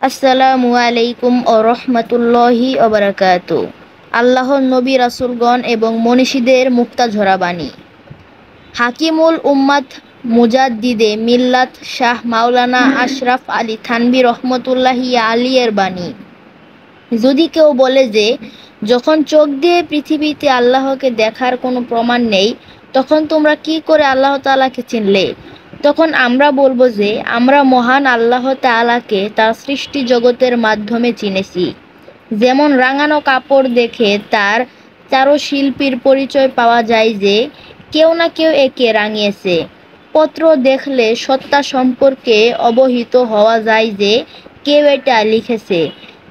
আসসালামু আলাইকুম ও রহমতুল্লাহি ওবারাকাতু। আল্লাহর নবী রাসূলগণ এবং মনীষীদের মুক্তাঝরা বাণী। হাকিমুল উম্মাত মুজাদ্দিদে মিল্লাত শাহ মাওলানা আশরাফ আলী থানভী রহমতুল্লাহি আলিয়ের বাণী। যদি কেউ বলে যে যখন চোখ দিয়ে পৃথিবীতে আল্লাহকে দেখার কোনো প্রমাণ নেই, তখন তোমরা কি করে আল্লাহ তাআলাকে চিনলে? তখন আমরা বলবো যে আমরা মহান আল্লাহ তাআলাকে তার সৃষ্টি জগতের মাধ্যমে চিনেছি। যেমন রাঙানো কাপড় দেখে তার চারুশিল্পীর পরিচয় পাওয়া যায় যে কেউ না কেউ একে রাঙিয়েছে। পত্র দেখলে সত্তা সম্পর্কে অবহিত হওয়া যায় যে কেউ এটা লিখেছে,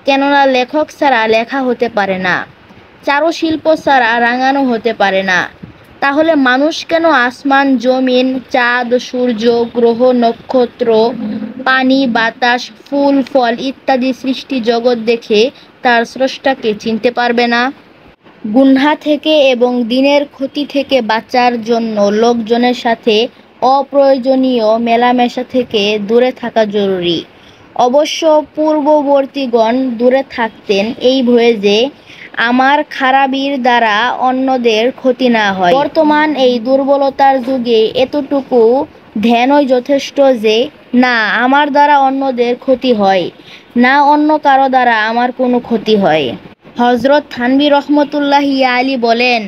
কেননা লেখক ছাড়া লেখা হতে পারে না, চারুশিল্প ছাড়া রাঙানো হতে পারে না। তাহলে মানুষ কেন আসমান, জমিন, চাঁদ, সূর্য, গ্রহ, নক্ষত্র, পানি, বাতাস, ফুল, ফল ইত্যাদি সৃষ্টি জগৎ দেখে তার স্রষ্টাকে চিনতে পারবে না? গুনহা থেকে এবং দিনের ক্ষতি থেকে বাঁচার জন্য লোকজনের সাথে অপ্রয়োজনীয় মেলামেশা থেকে দূরে থাকা জরুরি। অবশ্য পূর্ববর্তীগণ দূরে থাকতেন এই ভয়ে যে আমার খারাপির দ্বারা অন্যদের ক্ষতি না হয়। বর্তমান এই দুর্বলতার যুগে এতটুকু ধ্যানই যথেষ্ট যে না আমার দ্বারা অন্যদের ক্ষতি হয়, না অন্য কারো দ্বারা আমার কোনো ক্ষতি হয়। হযরত থানভী রহমতুল্লাহি আলী বলেন,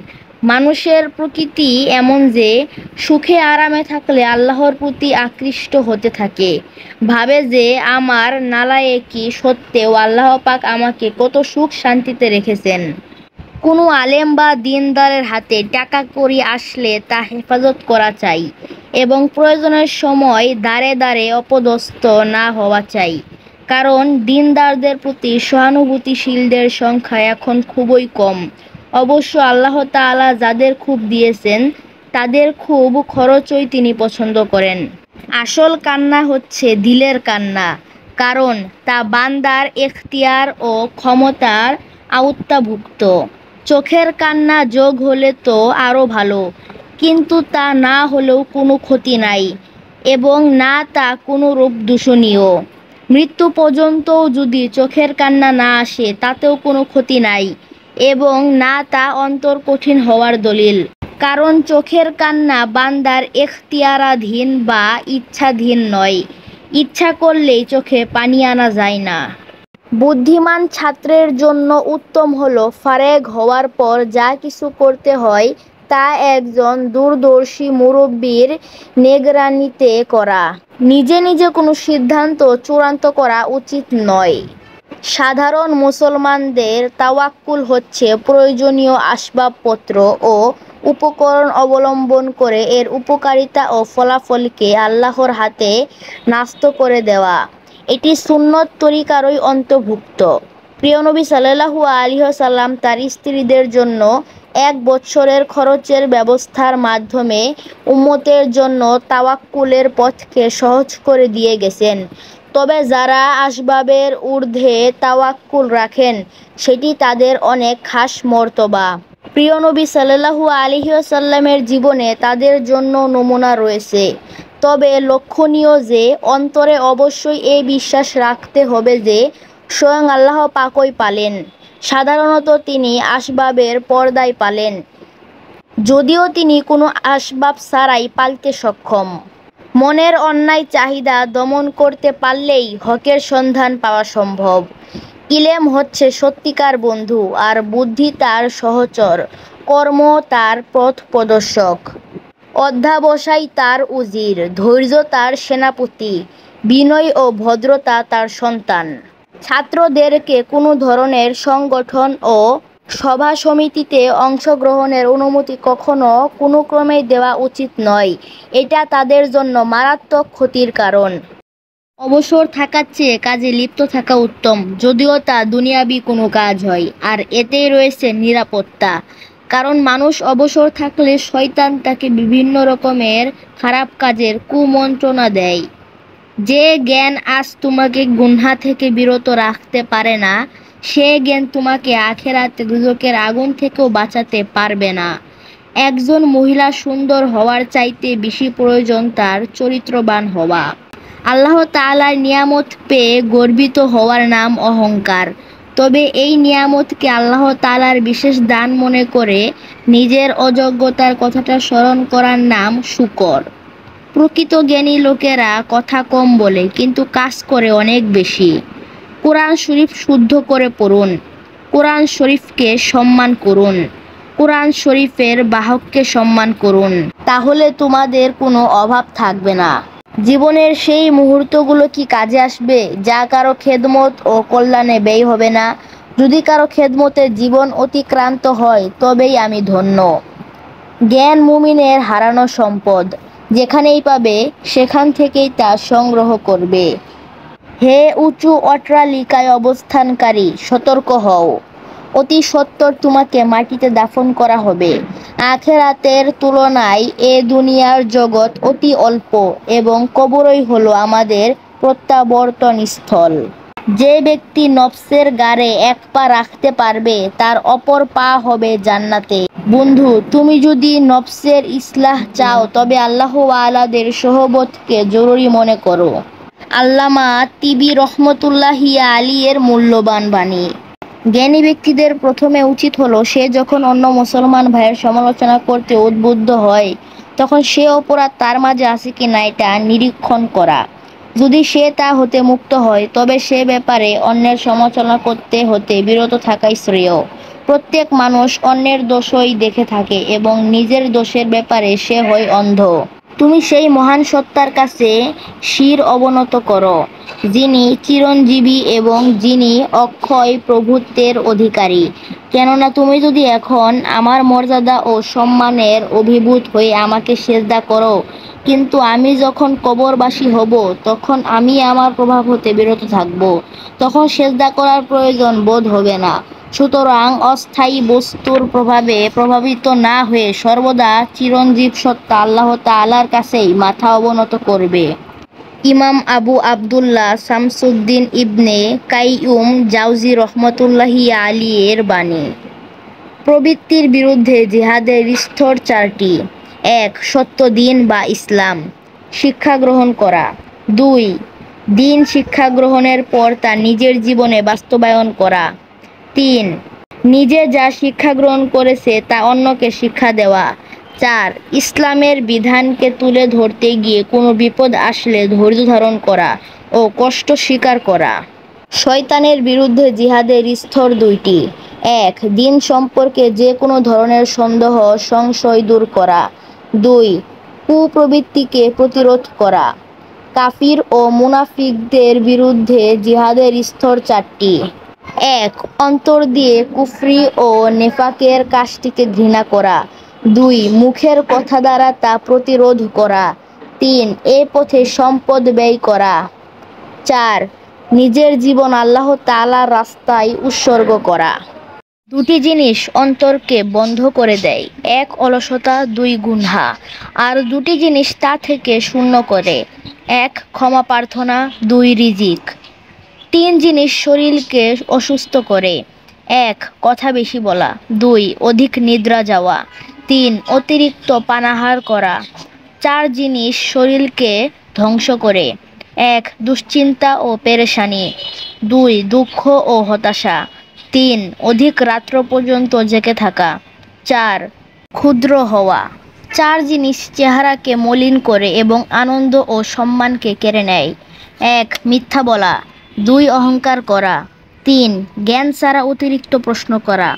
মানুষের প্রকৃতি এমন যে সুখে আরামে থাকলে আল্লাহর প্রতি আকৃষ্ট হতে থাকে, ভাবে যে আমার নালায়েকি সত্ত্বেও আল্লাহ পাক আমাকে কত সুখ শান্তিতে রেখেছেন। কোনো আলেম বা দিনদারের হাতে টাকা কড়ি আসলে তা হেফাজত করা চাই এবং প্রয়োজনের সময় দাঁড়ে দাঁড়ে অপদস্থ না হওয়া চাই। কারণ দিনদারদের প্রতি সহানুভূতিশীলদের সংখ্যা এখন খুবই কম। অবশ্য আল্লাহ তাআলা যাদের খুব দিয়েছেন তাদের খুব খরচই তিনি পছন্দ করেন। আসল কান্না হচ্ছে দিলের কান্না, কারণ তা বান্দার এখতিয়ার ও ক্ষমতার আওতাভুক্ত। চোখের কান্না যোগ হলে তো আরও ভালো, কিন্তু তা না হলেও কোনো ক্ষতি নাই এবং না তা কোনোরূপ দূষণীয়। মৃত্যু পর্যন্তও যদি চোখের কান্না না আসে তাতেও কোনো ক্ষতি নাই এবং না তা অন্তর কঠিন হওয়ার দলিল। কারণ চোখের কান্না বান্দার এখতিয়ারাধীন বা ইচ্ছাধীন নয়। ইচ্ছা করলেই চোখে পানি আনা যায় না। বুদ্ধিমান ছাত্রের জন্য উত্তম হলো ফারেগ হওয়ার পর যা কিছু করতে হয় তা একজন দূরদর্শী মুরব্বির নিগরানিতে করা। নিজে নিজে কোনো সিদ্ধান্ত চূড়ান্ত করা উচিত নয়। সাধারণ মুসলমানদের তাওয়াক্কুল হচ্ছে প্রয়োজনীয় আসবাবপত্র ও উপকরণ অবলম্বন করে এর উপকারিতা ও ফলাফলকে আল্লাহর হাতে ন্যস্ত করে দেওয়া। এটি সুন্নত তরিকারই অন্তর্ভুক্ত। প্রিয় নবী সাল্লাল্লাহু আলাইহি ওয়াসাল্লাম তার স্ত্রীদের জন্য 1 বছরের খরচের ব্যবস্থার মাধ্যমে উম্মতের জন্য তাওয়াক্কুলের পথকে সহজ করে দিয়ে গেছেন। তবে যারা আসবাবের ঊর্ধ্বে তাওয়াক্কুল রাখেন সেটি তাদের অনেক খাস মর্তবা। প্রিয় নবী সাল্লাল্লাহু আলাইহি ওয়াসাল্লামের জীবনে তাদের জন্য নমুনা রয়েছে। তবে লক্ষণীয় যে অন্তরে অবশ্যই এই বিশ্বাস রাখতে হবে যে স্বয়ং আল্লাহ পাকই পালেন। সাধারণত তিনি আসবাবের পর্দায় পালেন, যদিও তিনি কোনো আসবাব ছাড়াই পালতে সক্ষম। মনের অন্যায় চাহিদা দমন করতে পারলেই হকের সন্ধান পাওয়া সম্ভব। ইলম হচ্ছে সত্যিকার বন্ধু, আর বুদ্ধি তার সহচর, কর্ম তার পথ প্রদর্শক, অধ্যবসায় তার উজির, ধৈর্য তার সেনাপতি, বিনয় ও ভদ্রতা তার সন্তান। ছাত্রদেরকে কোনো ধরনের সংগঠন ও সভা সমিতিতে অংশগ্রহণের অনুমতি কখনো কোনো ক্রমেই দেওয়া উচিত নয়। এটা তাদের জন্য মারাত্মক ক্ষতির কারণ। অবসর থাকার চেয়ে কাজে লিপ্ত থাকা উত্তম, যদিও তা দুনিয়াবি কোনো কাজ হয়, আর এতেই রয়েছে নিরাপত্তা। কারণ মানুষ অবসর থাকলে শয়তান তাকে বিভিন্ন রকমের খারাপ কাজের কুমন্ত্রণা দেয়। যে জ্ঞান আজ তোমাকে গুনহা থেকে বিরত রাখতে পারে না, সে জ্ঞান তোমাকে আখিরাতে দুজকের আগুন থেকেও বাঁচাতে পারবে না। একজন মহিলা সুন্দর হওয়ার চাইতে বেশি প্রয়োজন তার চরিত্রবান হওয়া। আল্লাহ তাআলার নিয়ামত পেয়ে গর্বিত হওয়ার নাম অহংকার। তবে এই নিয়ামতকে আল্লাহ তাআলার বিশেষ দান মনে করে নিজের অযোগ্যতার কথাটা স্মরণ করার নাম শুকর। প্রকৃত জ্ঞানী লোকেরা কথা কম বলে কিন্তু কাজ করে অনেক বেশি। কোরআন শরীফ শুদ্ধ করে পড়ুন। কোরআন শরীফকে সম্মান করুন। কোরআন শরীফের বাহককে সম্মান করুন। তাহলে তোমাদের কোনো অভাব থাকবে না। জীবনের সেই মুহূর্তগুলো কি কাজে আসবে যা কারো খেদমত ও কল্যাণে ব্যয় হবে না? যদি কারো খেদমতে জীবন অতিক্রান্ত হয় তবেই আমি ধন্য। জ্ঞান মুমিনের হারানো সম্পদ, যেখানেই পাবে সেখান থেকেই তা সংগ্রহ করবে। হে উঁচু অট্টালিকায় অবস্থানকারী, সতর্ক হও। অতি সত্বর তোমাকে মাটিতে দাফন করা হবে। আখেরাতের তুলনায় এ দুনিয়ার জগৎ অতি অল্প এবং কবরই হলো আমাদের প্রত্যাবর্তন স্থল। যে ব্যক্তি নফসের গাড়ে এক পা রাখতে পারবে তার অপর পা হবে জান্নাতে। বন্ধু, তুমি যদি নফসের ইসলাহ চাও তবে আল্লাহ ওয়ালাদের সোহবতকে জরুরি মনে করো। আল্লামা তিবি রহমতুল্লাহি আলী-এর মূল্যবান বাণী। জ্ঞানী ব্যক্তিদের প্রথমে উচিত হলো সে যখন অন্য মুসলমান ভাইয়ের সমালোচনা করতে উদ্বুদ্ধ হয় তখন সে অপরাধ তার মাঝে আছে কিনা এটা নিরীক্ষণ করা। যদি সে তা হতে মুক্ত হয় তবে সে ব্যাপারে অন্যের সমালোচনা করতে হতে বিরত থাকাই শ্রেয়। প্রত্যেক মানুষ অন্যের দোষই দেখে থাকে এবং নিজের দোষের ব্যাপারে সে হয় অন্ধ। তুমি সেই মহান সত্তার কাছে শির অবনত করো যিনি চিরঞ্জীবী এবং যিনি অক্ষয় প্রভুত্বের অধিকারী। কেননা তুমি যদি এখন আমার মর্যাদা ও সম্মানের অভিভূত হয়ে আমাকে সেজদা করো, কিন্তু আমি যখন কবরবাসী হব তখন আমি আমার প্রভাব হতে বিরত থাকব, তখন সেজদা করার প্রয়োজন বোধ হবে না। সুতরাং অস্থায়ী বস্তুর প্রভাবে প্রভাবিত না হয়ে সর্বদা চিরঞ্জীব সত্তা আল্লাহ তাআলার কাছেই মাথা অবনত করবে। ইমাম আবু আবদুল্লাহ শামসুদ্দিন ইবনে কাইয়ুম জাওজি রহমতুল্লাহি আলী-এর বাণী। প্রবৃত্তির বিরুদ্ধে জিহাদের স্তর চারটি। ১. সত্য দিন বা ইসলাম শিক্ষা গ্রহণ করা। ২. দিন শিক্ষা গ্রহণের পর তা নিজের জীবনে বাস্তবায়ন করা। ৩. নিজে যা শিক্ষা গ্রহণ করেছে তা অন্যকে শিক্ষা দেওয়া। ৪. ইসলামের বিধানকে তুলে ধরতে গিয়ে কোনো বিপদ আসলে ধৈর্য ধারণ করা ও কষ্ট স্বীকার করা। শয়তানের বিরুদ্ধে জিহাদের স্তর দুইটি। ১. দিন সম্পর্কে যে কোনো ধরনের সন্দেহ সংশয় দূর করা। ২. কুপ্রবৃত্তিকে প্রতিরোধ করা। কাফির ও মুনাফিকদের বিরুদ্ধে জিহাদের স্তর চারটি। ১. অন্তর দিয়ে কুফরি ও নেফাকের কাজটিকে ঘৃণা করা। ২. মুখের কথা দ্বারা তা প্রতিরোধ করা। ৩. এ পথে সম্পদ ব্যয় করা। ৪. নিজের জীবন আল্লাহ তাআলার রাস্তায় উৎসর্গ করা। দুটি জিনিস অন্তরকে বন্ধ করে দেয়। ১. অলসতা, ২. গুনহা। আর দুটি জিনিস তা থেকে শূন্য করে। ১. ক্ষমা প্রার্থনা, ২. রিজিক। ৩ জিনিস শরীরকে অসুস্থ করে। ১. কথা বেশি বলা, ২. অধিক নিদ্রা যাওয়া, ৩. অতিরিক্ত পানাহার করা। ৪ জিনিস শরীরকে ধ্বংস করে। ১. দুশ্চিন্তা ও পেরেশানি, ২. দুঃখ ও হতাশা, ৩. অধিক রাত্র পর্যন্ত জেগে থাকা, ৪. ক্ষুদ্র হওয়া। ৪ জিনিস চেহারাকে মলিন করে এবং আনন্দ ও সম্মানকে কেড়ে নেয়। ১. মিথ্যা বলা, ২. অহংকার করা, ৩. জ্ঞান ছাড়া অতিরিক্ত প্রশ্ন করা,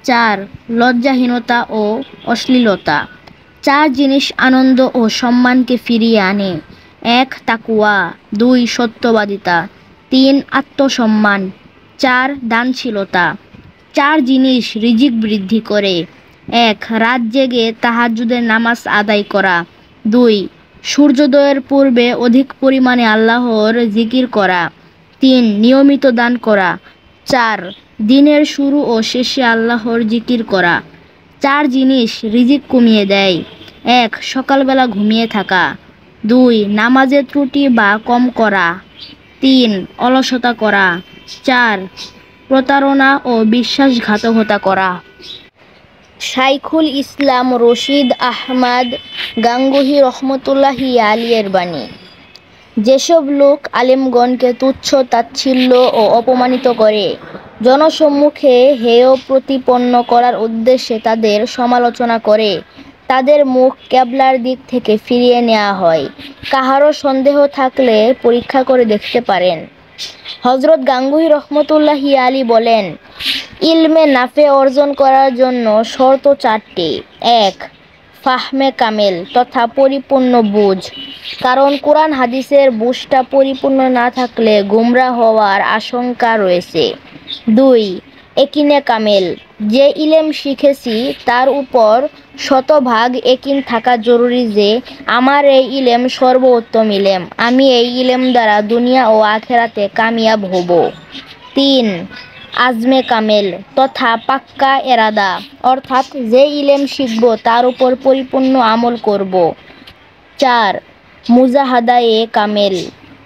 ৪. লজ্জাহীনতা ও অশ্লীলতা। ৪ জিনিস আনন্দ ও সম্মানকে ফিরিয়ে আনে। ১. তাকওয়া, ২. সত্যবাদিতা, ৩. আত্মসম্মান, ৪. দানশীলতা। ৪ জিনিস রিজিক বৃদ্ধি করে। ১. রাত জেগে তাহাজ্জুদের নামাজ আদায় করা, ২. সূর্যোদয়ের পূর্বে অধিক পরিমাণে আল্লাহর জিকির করা, ৩. নিয়মিত দান করা, ৪. দিনের শুরু ও শেষে আল্লাহর জিকির করা। ৪ জিনিস রিজিক কমিয়ে দেয়। ১. সকালবেলা ঘুমিয়ে থাকা, ২. নামাজের ত্রুটি বা কম করা, ৩. অলসতা করা, ৪. প্রতারণা ও বিশ্বাসঘাতকতা করা। শাইখুল ইসলাম রশিদ আহমদ গাঙ্গুহি রহমতুল্লাহি আলী-এর বাণী। যেসব লোক আলেমগণকে তুচ্ছ তাচ্ছিল্য ও অপমানিত করে, জনসম্মুখে হেয় প্রতিপন্ন করার উদ্দেশ্যে তাদের সমালোচনা করে, তাদের মুখ কেবলার দিক থেকে ফিরিয়ে নেওয়া হয়। কাহারও সন্দেহ থাকলে পরীক্ষা করে দেখতে পারেন। হযরত গাঙ্গুহি রহমতুল্লাহি আলী বলেন, ইলমে নাফে অর্জন করার জন্য শর্ত 4টি। 1. ফাহমে কামেল তথা পরিপূর্ণ বুঝ, কারণ কোরআন হাদিসের বুঝটা পরিপূর্ণ না থাকলে গুমরাহ হওয়ার আশঙ্কা রয়েছে। 2. একিনে কামেল, যে ইলম শিখেছি তার উপর শতভাগ একিন থাকা জরুরি যে আমার এই ইলম সর্বোত্তম ইলম, আমি এই ইলম দ্বারা দুনিয়া ও আখেরাতে কামিয়াব হব। 3. আজমে কামেল তথা পাক্কা এরাদা, অর্থাৎ যে ইলম শিখব তার উপর পরিপূর্ণ আমল করব। 4. মুজাহাদায়ে কামেল,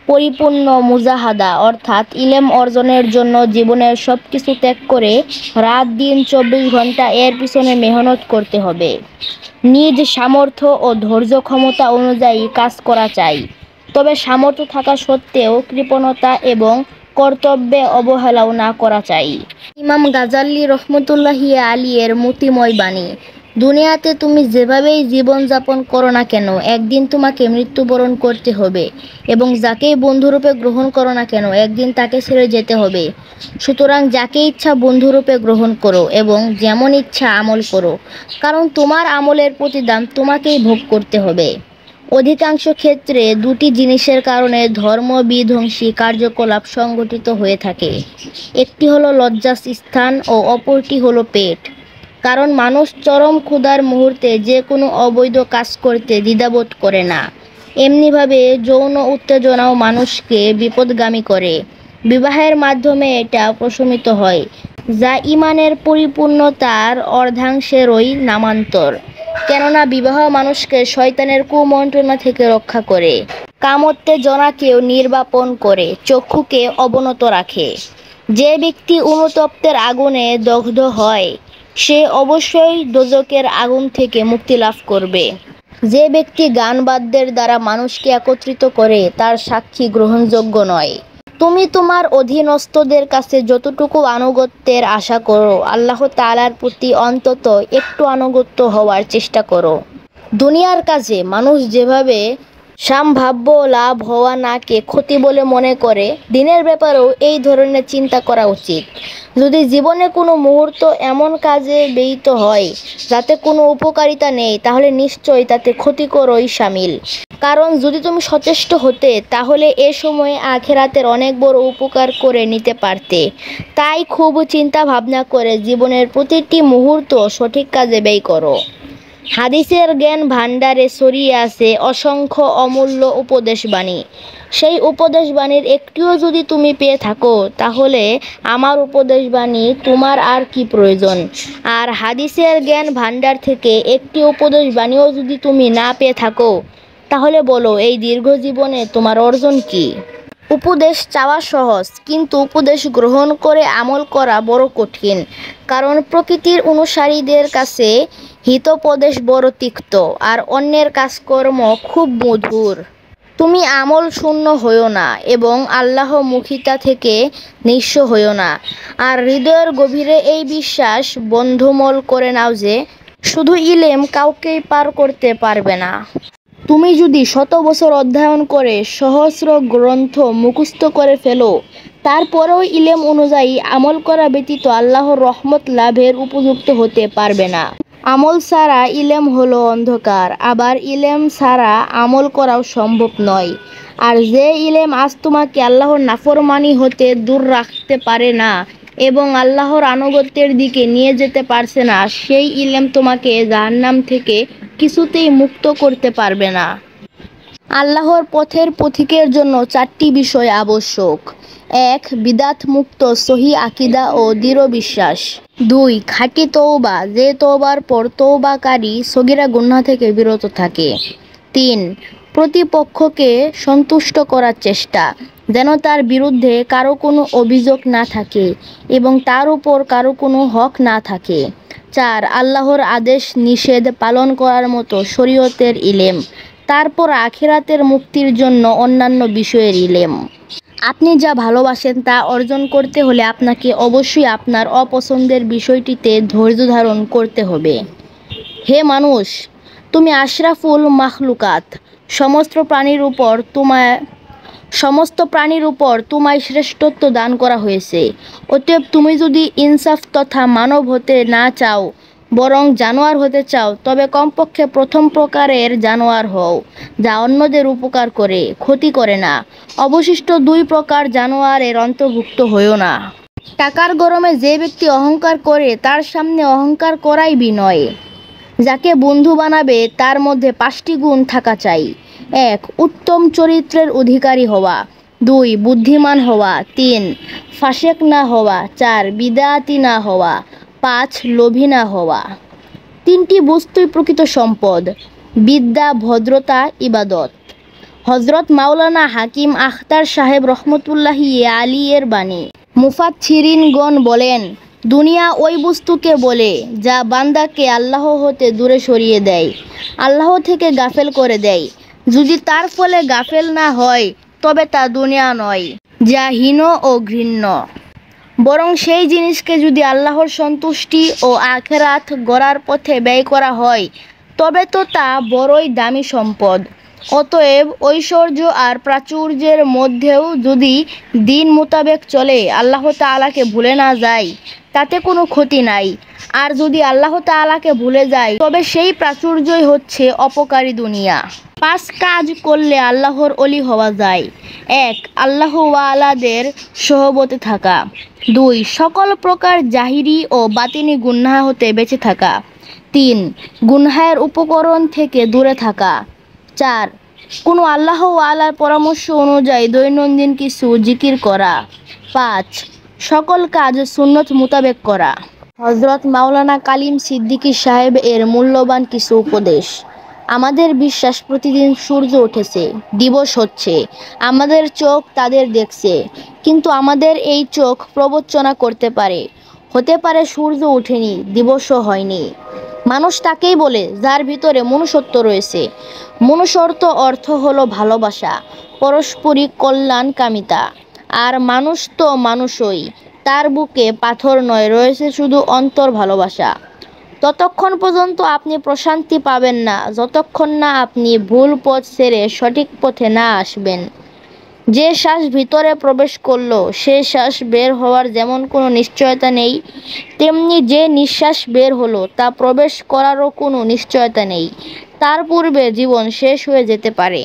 পরিপূর্ণ মুজাহাদা, অর্থাৎ ইলম অর্জনের জন্য জীবনের সব কিছু ত্যাগ করে রাত দিন 24 ঘন্টা এর পিছনে মেহনত করতে হবে। নিজ সামর্থ্য ও ধৈর্য ক্ষমতা অনুযায়ী কাজ করা চাই, তবে সামর্থ্য থাকা সত্ত্বেও কৃপণতা এবং কর্তব্যে অবহেলাও না করা চাই। ইমাম গাজ্জালী রহমতুল্লাহি আলী-এর মতিময় বাণী, দুনিয়াতে তুমি যেভাবেই জীবনযাপন করো না কেন একদিন তোমাকে মৃত্যুবরণ করতে হবে, এবং যাকেই বন্ধুরূপে গ্রহণ করো না কেন একদিন তাকে ছেড়ে যেতে হবে। সুতরাং যাকে ইচ্ছা বন্ধুরূপে গ্রহণ করো এবং যেমন ইচ্ছা আমল করো, কারণ তোমার আমলের প্রতিদান তোমাকেই ভোগ করতে হবে। অধিকাংশ ক্ষেত্রে দুটি জিনিসের কারণে ধর্ম বিধ্বংসী কার্যকলাপ সংঘটিত হয়ে থাকে। একটি হলো লজ্জাস্থান ও অপরটি হলো পেট। কারণ মানুষ চরম ক্ষুধার মুহূর্তে যে কোনো অবৈধ কাজ করতে দ্বিধাবোধ করে না। এমনিভাবে যৌন উত্তেজনাও মানুষকে বিপদগামী করে। বিবাহের মাধ্যমে এটা প্রশমিত হয়, যা ঈমানের পরিপূর্ণতার অর্ধাংশেরই নামান্তর। কেননা বিবাহ মানুষকে শয়তানের কুমন্ত্রণা থেকে রক্ষা করে, কামোত্তেজনাকেও নির্বাপন করে, চক্ষুকে অবনত রাখে। যে ব্যক্তি অনুতপ্তের আগুনে দগ্ধ হয় সে অবশ্যই দোজখের আগুন থেকে মুক্তি লাভ করবে। যে ব্যক্তি গান বাদ্যের দ্বারা মানুষকে একত্রিত করে তার সাক্ষী গ্রহণযোগ্য নয়। তুমি তোমার অধীনস্থদের কাছে যতটুকু আনুগত্যের আশা করো, আল্লাহ তাআলার প্রতি অন্তত একটু আনুগত্য হওয়ার চেষ্টা করো। দুনিয়ার কাজে মানুষ যেভাবে সম্ভাব্য লাভ হওয়া নাকে ক্ষতি বলে মনে করে, দিনের ব্যাপারেও এই ধরনের চিন্তা করা উচিত। যদি জীবনে কোনো মুহূর্ত এমন কাজে ব্যয়িত হয় যাতে কোনো উপকারিতা নেই, তাহলে নিশ্চয়ই তাতে ক্ষতিকরই শামিল। কারণ যদি তুমি সচেষ্ট হতে তাহলে এ সময়ে আখিরাতের অনেক বড় উপকার করে নিতে পারতে। তাই খুব চিন্তা ভাবনা করে জীবনের প্রতিটি মুহূর্ত সঠিক কাজে ব্যয় করো। হাদিসের জ্ঞান ভাণ্ডারে ছড়িয়ে আছে অসংখ্য অমূল্য উপদেশবাণী। সেই উপদেশবাণীর একটিও যদি তুমি পেয়ে থাকো তাহলে আমার উপদেশবাণী তোমার আর কি প্রয়োজন। আর হাদিসের জ্ঞান ভাণ্ডার থেকে একটি উপদেশবাণীও যদি তুমি না পেয়ে থাকো তাহলে বলো এই দীর্ঘ জীবনে তোমার অর্জন কি। উপদেশ চাওয়া সহজ, কিন্তু উপদেশ গ্রহণ করে আমল করা বড় কঠিন। কারণ প্রকৃতির অনুসারীদের কাছে হিতোপদেশ বড় তিক্ত, আর অন্যের কাজকর্ম খুব মধুর। তুমি আমল শূন্য হইও না এবং আল্লাহমুখিতা থেকে নিঃস্ব হইও না। আর হৃদয়ের গভীরে এই বিশ্বাস বন্ধমূল করে নাও যে শুধু ইলম কাউকেই পার করতে পারবে না। তুমি যদি 100 বছর অধ্যয়ন করে সহস্র গ্রন্থ মুখস্থ করে ফেলো, তারপরেও ইলম অনুযায়ী আমল করা ব্যতীত আল্লাহর রহমত লাভের উপযুক্ত হতে পারবে না। আমল ছাড়া ইলম হলো অন্ধকার, আবার ইলম ছাড়া আমল করাও সম্ভব নয়। আর যে ইলম আজ তোমাকে আল্লাহর নাফরমানি হতে দূর রাখতে পারে না এবং আল্লাহর আনুগত্যের দিকে নিয়ে যেতে পারছে না, সেই ইলম তোমাকে জাহান্নাম থেকে কিছুতেই মুক্ত করতে পারবে না। আল্লাহর পথের পথিকের জন্য 4টি বিষয় আবশ্যক। 1. বিদাত মুক্ত সহি আকীদা ও দৃঢ় বিশ্বাস। 2. খাঁটি তওবা, যে তওবার পর তওবাকারী সগীরা গুনাহ থেকে বিরত থাকে। 3. প্রতিপক্ষকে সন্তুষ্ট করার চেষ্টা, যেন তার বিরুদ্ধে কারো কোনো অভিযোগ না থাকে এবং তার উপর কারো কোনো হক না থাকে। 4. আল্লাহর আদেশ নিষেধ পালন করার মতো শরীয়তের ইলম। তারপর আখিরাতের মুক্তির জন্য অন্যান্য বিষয়ের ইলম। আপনি যা ভালোবাসেন তা অর্জন করতে হলে আপনাকে অবশ্যই আপনার অপছন্দের বিষয়টিতে ধৈর্য ধারণ করতে হবে। হে মানুষ, তুমি আশরাফুল মাখলুকাত, সমস্ত প্রাণীর উপর তোমায় শ্রেষ্ঠত্ব দান করা হয়েছে। অতএব তুমি যদি ইনসাফ তথা মানব হতে না চাও, বরং জানোয়ার হতে চাও, তবে কমপক্ষে প্রথম প্রকারের জানোয়ার হও, যা অন্যদের উপকার করে, ক্ষতি করে না। অবশিষ্ট 2 প্রকার জানোয়ারের অন্তর্ভুক্ত হইও না। টাকার গরমে যে ব্যক্তি অহংকার করে তার সামনে অহংকার করাই বিনয়। যাকে বন্ধু বানাবে তার মধ্যে 5টি গুণ থাকা চাই। 1. উত্তম চরিত্রের অধিকারী হওয়া। 2. বুদ্ধিমান হওয়া। 3. ফাসেক না হওয়া। 4. বিদআতি না হওয়া। 5. লোভী না হওয়া। 3টি বস্তুই প্রকৃত সম্পদ: বিদ্যা, ভদ্রতা, ইবাদত। হজরত মাওলানা হাকিম আখতার সাহেব রহমতুল্লাহি আলী এর বাণী। মুফাচ্ছিরিনগণ বলেন, দুনিয়া ওই বস্তুকে বলে যা বান্দাকে আল্লাহ হতে দূরে সরিয়ে দেয়, আল্লাহ থেকে গাফেল করে দেয়। যদি তার ফলে গাফেল না হয় তবে তা দুনিয়া নয়, যা হীন ও ঘৃণ্য। বরং সেই জিনিসকে যদি আল্লাহর সন্তুষ্টি ও আখিরাত গড়ার পথে ব্যয় করা হয় তবে তো তা বড়ই দামি সম্পদ। অতএব ঐশ্বর্য আর প্রাচুর্যের মধ্যেও যদি দিন মোতাবেক চলে, আল্লাহ তাআলাকে ভুলে না যায়, তাতে কোনো ক্ষতি নাই। আর যদি আল্লাহ তাআলাকে ভুলে যায় তবে সেই প্রাচুর্যই হচ্ছে অপকারী দুনিয়া। 5 কাজ করলে আল্লাহর অলি হওয়া যায়। 1. আল্লাহওয়ালাদের সহবতে থাকা। 2. সকল প্রকার জাহিরি ও বাতিনি গুনাহ হতে বেঁচে থাকা। 3. গুনাহের উপকরণ থেকে দূরে থাকা। 4. কোনো আল্লাহওয়ালার পরামর্শ অনুযায়ী দৈনন্দিন কিছু জিকির করা। 5. সকল কাজ সুন্নত মোতাবেক করা। হজরত মাওলানা কালিম সিদ্দিকী সাহেব এর মূল্যবান কিছু উপদেশ। আমাদের বিশ্বাস প্রতিদিন সূর্য উঠেছে, দিবস হচ্ছে, আমাদের চোখ তাদের দেখছে, কিন্তু আমাদের এই চোখ প্রবঞ্চনা করতে পারে। হতে পারে সূর্য ওঠেনি, দিবসও হয়নি। মানুষ তাকেই বলে যার ভিতরে মনুষ্যত্ব রয়েছে। মনুষ্যত্ব অর্থ হলো ভালোবাসা, পারস্পরিক কল্যাণকামিতা। আর মানুষ তো মানুষই, তার বুকে পাথর নয়, রয়েছে শুধু অন্তর ভালোবাসা। ততক্ষণ পর্যন্ত আপনি প্রশান্তি পাবেন না যতক্ষণ না আপনি ভুল পথ ছেড়ে সঠিক পথে না আসবেন। যে শ্বাস ভিতরে প্রবেশ করলো সে শ্বাস বের হওয়ার যেমন কোনো নিশ্চয়তা নেই, তেমনি যে নিঃশ্বাস বের হলো তা প্রবেশ করারও কোনো নিশ্চয়তা নেই। তার পূর্বে জীবন শেষ হয়ে যেতে পারে।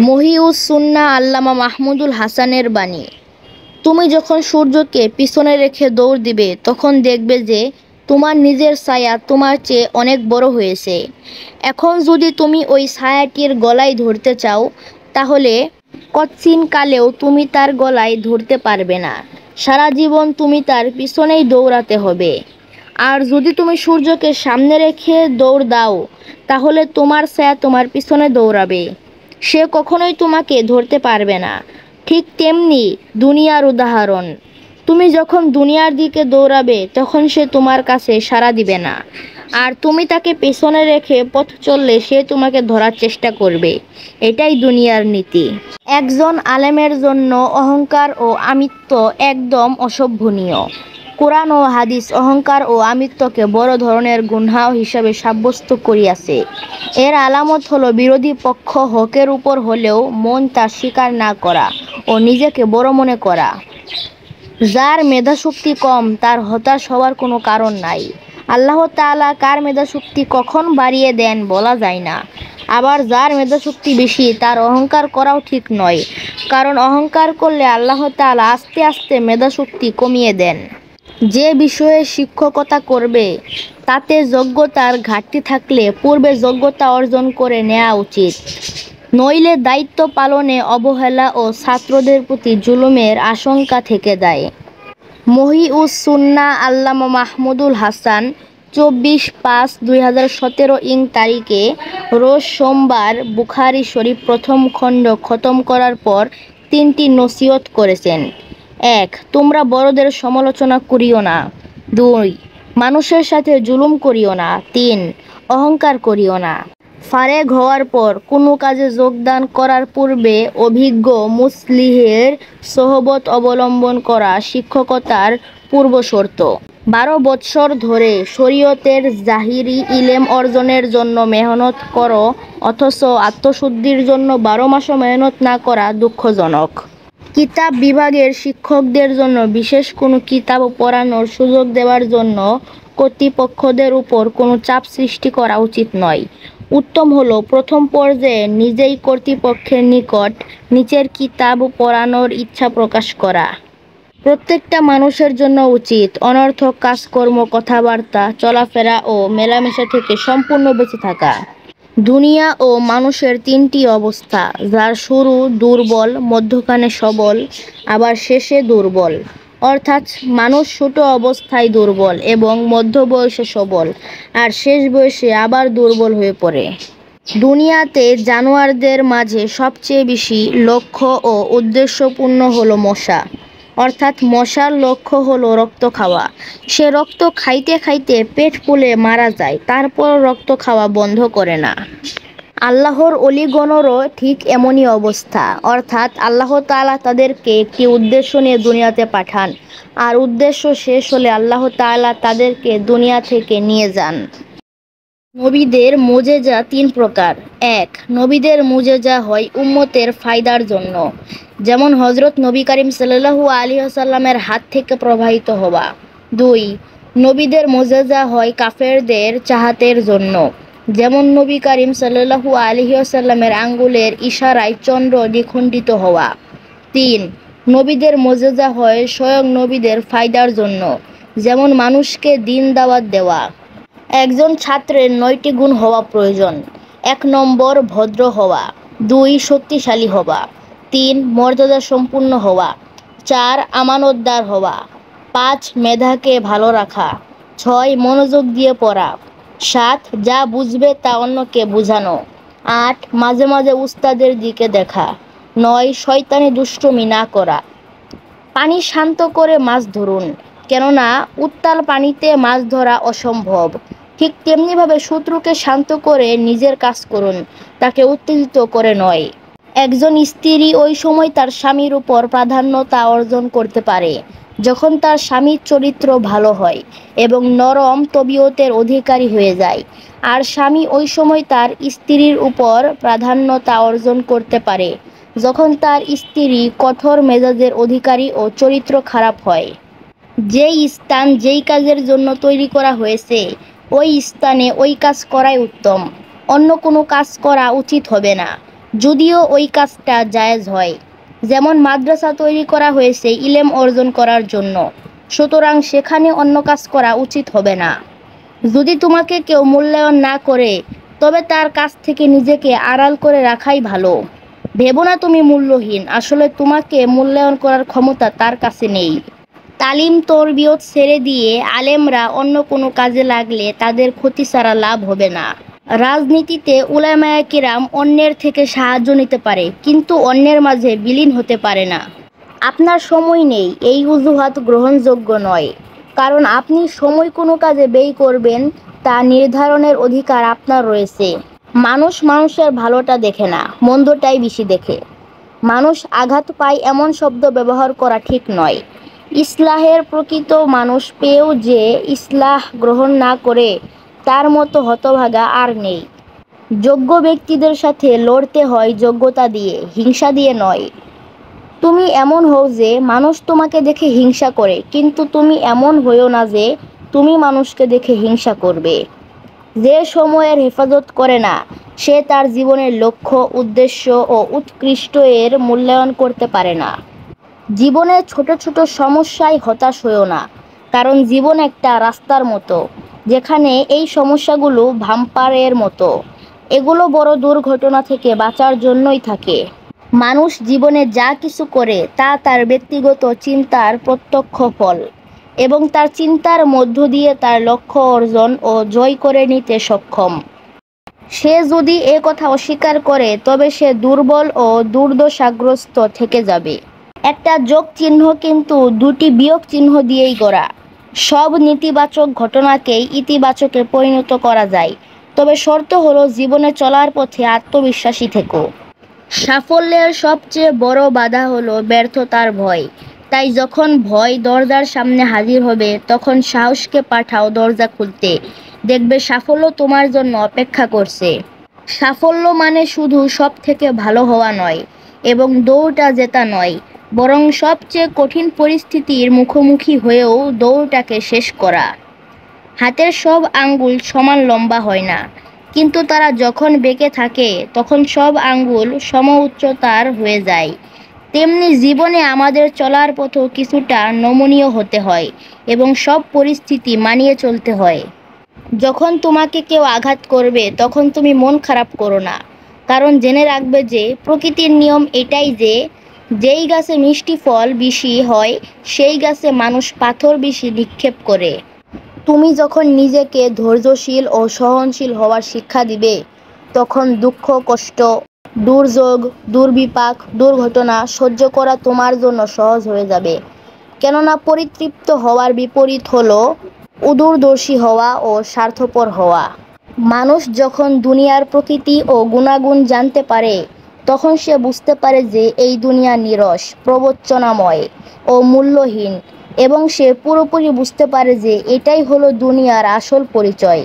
মহিউস সুন্নাহ আল্লামা মাহমুদুল হাসানের বাণী। তুমি যখন সূর্যকে পিছনে রেখে দৌড় দিবে তখন দেখবে যে তোমার নিজের ছায়া তোমার চেয়ে অনেক বড় হয়েছে। এখন যদি তুমি ওই ছায়াটির গলায় ধরতে চাও তাহলে কচ্ছিন কালেও তুমি তার গলায় ধরতে পারবে না। সারা জীবন তুমি তার পিছনেই দৌড়াতে হবে। আর যদি তুমি সূর্যকে সামনে রেখে দৌড় দাও তাহলে তোমার ছায়া তোমার পিছনে দৌড়াবে, সে কখনোই তোমাকে ধরতে পারবে না। ঠিক তেমনি দুনিয়ার উদাহরণ। তুমি যখন দুনিয়ার দিকে দৌড়াবে তখন সে তোমার কাছে সাড়া দিবে না, আর তুমি তাকে পেছনে রেখে পথ চললে সে তোমাকে ধরার চেষ্টা করবে। এটাই দুনিয়ার নীতি। একজন আলেমের জন্য অহংকার ও আমিত্ব একদম অসহ্যনীয়। কোরআন ও হাদিস অহংকার ও আমিত্বকে বড় ধরনের গুনাহ হিসাবে সাব্যস্ত করিয়াছে। এর আলামত হলো বিরোধী পক্ষ হকের উপর হলেও মন তা স্বীকার না করা ও নিজেকে বড় মনে করা। যার মেধাশক্তি কম তার হতাশ হওয়ার কোনো কারণ নাই। আল্লাহ তাআলা কার মেধাশক্তি কখন বাড়িয়ে দেন বলা যায় না। আবার যার মেধাশক্তি বেশি তার অহংকার করাও ঠিক নয়, কারণ অহংকার করলে আল্লাহ তাআলা আস্তে আস্তে মেধাশক্তি কমিয়ে দেন। যে বিষয়ে শিক্ষকতা করবে তাতে যোগ্যতার ঘাটতি থাকলে পূর্বে যোগ্যতা অর্জন করে নেওয়া উচিত, নইলে দায়িত্ব পালনে অবহেলা ও ছাত্রদের প্রতি জুলুমের আশঙ্কা থেকে যায়। মহিউস সুন্নাহ আল্লামা মাহমুদুল হাসান 24/5/2017 ইং তারিখে রোজ সোমবার বুখারী শরীফ প্রথম খণ্ড খতম করার পর 3টি নসিহত করেছেন। 1. তোমরা বড়দের সমালোচনা করিও না। 2. মানুষের সাথে জুলুম করিও না। 3. অহংকার করিও না। ফারেগ হওয়ার পর কোনো কাজে যোগদান করার পূর্বে অভিজ্ঞ মুসলিহের সোহবত অবলম্বন করা শিক্ষকতার পূর্বশর্ত। 12 বৎসর ধরে শরীয়তের জাহিরি ইলম অর্জনের জন্য মেহনত করো, অথচ আত্মশুদ্ধির জন্য 12 মাসও মেহনত না করা দুঃখজনক। কিতাব বিভাগের শিক্ষকদের জন্য বিশেষ কোনো কিতাব পড়ানোর সুযোগ দেওয়ার জন্য কর্তৃপক্ষদের উপর কোনো চাপ সৃষ্টি করা উচিত নয়। উত্তম হলো প্রথম পর্যায়ে নিজেই কর্তৃপক্ষের নিকট নিচের কিতাব পড়ানোর ইচ্ছা প্রকাশ করা। প্রত্যেকটা মানুষের জন্য উচিত অনর্থক কাজকর্ম, কথাবার্তা, চলাফেরা ও মেলামেশা থেকে সম্পূর্ণ বেঁচে থাকা। দুনিয়া ও মানুষের 3টি অবস্থা, যার শুরু দুর্বল, মধ্যখানে সবল, আবার শেষে দুর্বল। অর্থাৎ মানুষ ছোট অবস্থায় দুর্বল এবং মধ্য বয়সে সবল, আর শেষ বয়সে আবার দুর্বল হয়ে পড়ে। দুনিয়াতে জানোয়ারদের মাঝে সবচেয়ে বেশি লক্ষ্য ও উদ্দেশ্যপূর্ণ হলো মশা। অর্থাৎ মশার লক্ষ্য হলো রক্ত খাওয়া। সে রক্ত খাইতে খাইতে পেট ফুলে মারা যায়, তারপর রক্ত খাওয়া বন্ধ করে না। আল্লাহর অলিগণেরও ঠিক এমনই অবস্থা। অর্থাৎ আল্লাহ তাআলা তাদেরকে একটি উদ্দেশ্য নিয়ে দুনিয়াতে পাঠান, আর উদ্দেশ্য শেষ হলে আল্লাহ তাআলা তাদেরকে দুনিয়া থেকে নিয়ে যান। নবীদের মুজেজা 3 প্রকার। 1. নবীদের মুজেজা হয় উম্মতের ফায়দার জন্য, যেমন হযরত নবী করিম সাল্লাল্লাহু আলাইহি ওয়াসাল্লামের হাত থেকে প্রবাহিত হওয়া। 2. নবীদের মুজেজা হয় কাফেরদের চাহাতের জন্য, যেমন নবী করিম সাল্লাল্লাহু আলাইহি ওয়াসাল্লামের আঙ্গুলের ইশারায় চন্দ্র দ্বিখণ্ডিত হওয়া। 3. নবীদের মুজেজা হয় স্বয়ং নবীদের ফায়দার জন্য, যেমন মানুষকে দ্বীন দাওয়াত দেওয়া। একজন ছাত্রের 9টি গুণ হওয়া প্রয়োজন। 1 নম্বর ভদ্র হওয়া, 2 শক্তিশালী হওয়া, 3 মর্যাদা সম্পূর্ণ হওয়া, 4 আমানতদার হওয়া, 5 মেধাকে ভালো রাখা, 6 মনোযোগ দিয়ে পড়া, 7 যা বুঝবে তা অন্যকে বোঝানো, 8 মাঝে মাঝে উস্তাদের দিকে দেখা, 9 শয়তানি দুষ্টুমি না করা। পানি শান্ত করে মাছ ধরুন, কেননা উত্তাল পানিতে মাছ ধরা অসম্ভব। ঠিক তেমনিভাবে শত্রুকে শান্ত করে নিজের কাজ করুন, তাকে উত্তেজিত করে নয়। একজন স্ত্রী ওই সময় তার স্বামীর উপর প্রাধান্যতা অর্জন করতে পারে যখন তার স্বামীর চরিত্র ভালো হয় এবং নরম তবিয়তের অধিকারী হয়ে যায়, আর স্বামী ওই সময় তার স্ত্রীর উপর প্রাধান্যতা অর্জন করতে পারে যখন তার স্ত্রী কঠোর মেজাজের অধিকারী ও চরিত্র খারাপ হয়। যেই স্থান যেই কাজের জন্য তৈরি করা হয়েছে ওই স্থানে ওই কাজ করাই উত্তম। অন্য কোনো কাজ করা উচিত হবে না, যদিও ওই কাজটা জায়েজ হয়। যেমন মাদ্রাসা তৈরি করা হয়েছে ইলম অর্জন করার জন্য, সুতরাং সেখানে অন্য কাজ করা উচিত হবে না। যদি তোমাকে কেউ মূল্যায়ন না করে, তবে তার কাছ থেকে নিজেকে আড়াল করে রাখাই ভালো। ভেবো না তুমি মূল্যহীন, আসলে তোমাকে মূল্যায়ন করার ক্ষমতা তার কাছে নেই। তালিম তরবিয়ত ছেড়ে দিয়ে আলেমরা অন্য কোনো কাজে লাগলে তাদের ক্ষতি ছাড়া লাভ হবে না। রাজনীতিতে উলামায়ে কিরাম অন্যের থেকে সাহায্য নিতে পারে, কিন্তু অন্যের মাঝে বিলীন হতে পারে না। আপনার সময় নেই, এই অজুহাত গ্রহণযোগ্য নয়, কারণ আপনি সময় কোনো কাজে ব্যয় করবেন তা নির্ধারণের অধিকার আপনার রয়েছে। মানুষ মানুষের ভালোটা দেখে না, মন্দটাই বেশি দেখে। মানুষ আঘাত পায় এমন শব্দ ব্যবহার করা ঠিক নয়। ইসলাহের প্রকৃত মানুষ পেয়েও যে ইসলাহ গ্রহণ না করে, তার মতো হতভাগা আর নেই। যোগ্য ব্যক্তিদের সাথে লড়তে হয় যোগ্যতা দিয়ে, হিংসা দিয়ে নয়। তুমি এমন হও যে মানুষ তোমাকে দেখে হিংসা করে, কিন্তু তুমি এমন হইও না যে তুমি মানুষকে দেখে হিংসা করবে। যে সময়ের হেফাজত করে না, সে তার জীবনের লক্ষ্য, উদ্দেশ্য ও উৎকৃষ্ট এর মূল্যায়ন করতে পারে না। জীবনের ছোট ছোট সমস্যায় হতাশ হইও না, কারণ জীবন একটা রাস্তার মতো, যেখানে এই সমস্যাগুলো ভাম্পারের মতো। এগুলো বড় দুর্ঘটনা থেকে বাঁচার জন্যই থাকে। মানুষ জীবনে যা কিছু করে তা তার ব্যক্তিগত চিন্তার প্রত্যক্ষ ফল, এবং তার চিন্তার মধ্য দিয়ে তার লক্ষ্য অর্জন ও জয় করে নিতে সক্ষম। সে যদি এ কথা অস্বীকার করে, তবে সে দুর্বল ও দুর্দশাগ্রস্ত থেকে যাবে। একটা যোগ চিহ্ন কিন্তু 2টি বিয়োগ চিহ্ন দিয়েই গড়া। সব নেতিবাচক ঘটনাকেই ইতিবাচকে পরিণত করা যায়, তবে শর্ত হলো জীবনে চলার পথে আত্মবিশ্বাসী থেকো। সাফল্যের সবচেয়ে বড় বাধা হলো ব্যর্থতার ভয়। তাই যখন ভয় দরজার সামনে হাজির হবে তখন সাহসকে পাঠাও দরজা খুলতে। দেখবে সাফল্য তোমার জন্য অপেক্ষা করছে। সাফল্য মানে শুধু সব থেকে ভালো হওয়া নয় এবং দৌড়টা জেতা নয়, বরং সবচেয়ে কঠিন পরিস্থিতির মুখোমুখি হয়েও দৌড়টাকে শেষ করা। হাতের সব আঙ্গুল সমান লম্বা হয় না, কিন্তু তারা যখন বেঁকে থাকে তখন সব আঙ্গুল সম উচ্চতার হয়ে যায়। তেমনি জীবনে আমাদের চলার পথও কিছুটা নমনীয় হতে হয় এবং সব পরিস্থিতি মানিয়ে চলতে হয়। যখন তোমাকে কেউ আঘাত করবে তখন তুমি মন খারাপ করো না, কারণ জেনে রাখবে যে প্রকৃতির নিয়ম এটাই যে যেই গাছে মিষ্টি ফল বেশি হয় সেই গাছে মানুষ পাথর বেশি নিক্ষেপ করে। তুমি যখন নিজেকে ধৈর্যশীল ও সহনশীল হওয়ার শিক্ষা দিবে তখন দুঃখ, কষ্ট, দুর্যোগ, দুর্বিপাক, দুর্ঘটনা সহ্য করা তোমার জন্য সহজ হয়ে যাবে। কেননা পরিতৃপ্ত হওয়ার বিপরীত হলো উদূরদর্শী হওয়া ও স্বার্থপর হওয়া। মানুষ যখন দুনিয়ার প্রকৃতি ও গুণাগুণ জানতে পারে তখন সে বুঝতে পারে যে এই দুনিয়া নীরস, প্রবঞ্চনাময় ও মূল্যহীন, এবং সে পুরোপুরি বুঝতে পারে যে এটাই হলো দুনিয়ার আসল পরিচয়।